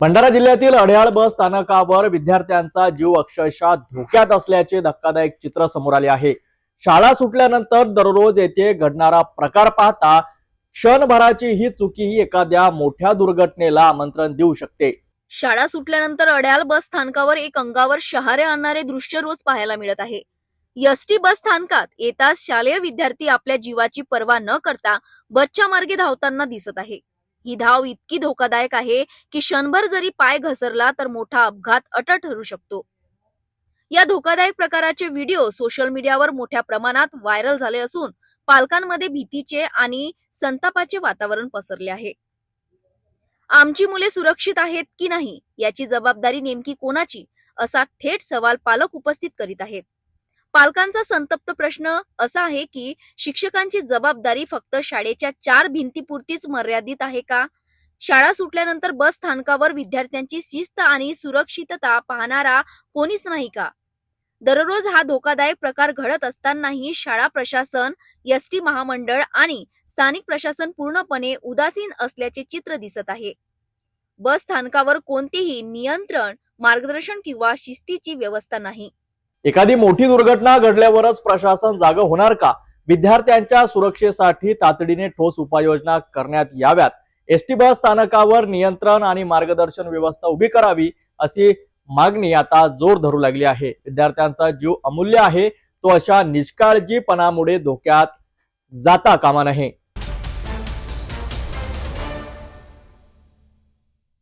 भंडारा जिल्ह्यातील अड्याळ बस स्थानकावर विद्यार्थ्यांचा जीव अक्षरशः धोक्यात असल्याचे धक्कादायक चित्र समोर आले आहे। शाळा सुटल्यानंतर दररोज येथे घडणारा प्रकार पाहता क्षणभराची ही चुकी एखाद्या मोठ्या दुर्घटनेला आमंत्रण देऊ शकते। शाळा सुटल्यानंतर अड्याळ बस स्थानकावर एक अंगावर शहारे आणणारे दृश्य रोज पाहायला मिळत आहे। एसटी बस स्थानकात येताच शालेय विद्यार्थी आपल्या जीवाची पर्वा न करता बसच्या मार्गे धावताना दिसत आहे। ही धाव इतकी धोकादायक आहे की क्षणभर जरी पाय घसरला तर मोठा अपघात अटळ ठरू शकतो। या धोकादायक प्रकाराचे व्हिडिओ सोशल मीडियावर मोठ्या प्रमाणात व्हायरल झाले असून पालकांमध्ये भीतीचे आणि संतापाचे वातावरण पसरले आहे। आमची मुले सुरक्षित आहेत की नाही याची जबाबदारी नेमकी कोणाची, असा थेट सवाल पालक उपस्थित करीत आहेत। पालकांचा संतप्त प्रश्न असा आहे की शिक्षकांची जबाबदारी फक्त शाळेच्या 4 भिंतीपुरतीच मर्यादित आहे का? शाळा सुटल्यानंतर बस स्थानकावर विद्यार्थ्यांची शिस्त आणि सुरक्षितता पाहणारा कोणीच नाही का? दररोज हा धोकादायक प्रकार घडत असतानाही शाळा प्रशासन, एसटी महामंडळ आणि स्थानिक प्रशासन पूर्णपणे उदासीन असल्याचे चित्र दिसत आहे। बस स्थानकावर कोणतेही नियंत्रण, मार्गदर्शन किंवा शिस्तीची व्यवस्था नाही। एखादी मोठी दुर्घटना घडल्यावरच प्रशासन जागं होणार का? विद्यार्थ्यांच्या सुरक्षेसाठी तातडीने ठोस उपाययोजना करण्यात याव्यात। एसटी बस स्थानकावर नियंत्रण आणि मार्गदर्शन व्यवस्था उभी करावी, अशी मागणी आता जोर धरू लागली आहे। विद्यार्थ्यांचा जीव अमूल्य आहे, तो अशा निष्काळजीपणामुळे धोक्यात जाता कामा नये।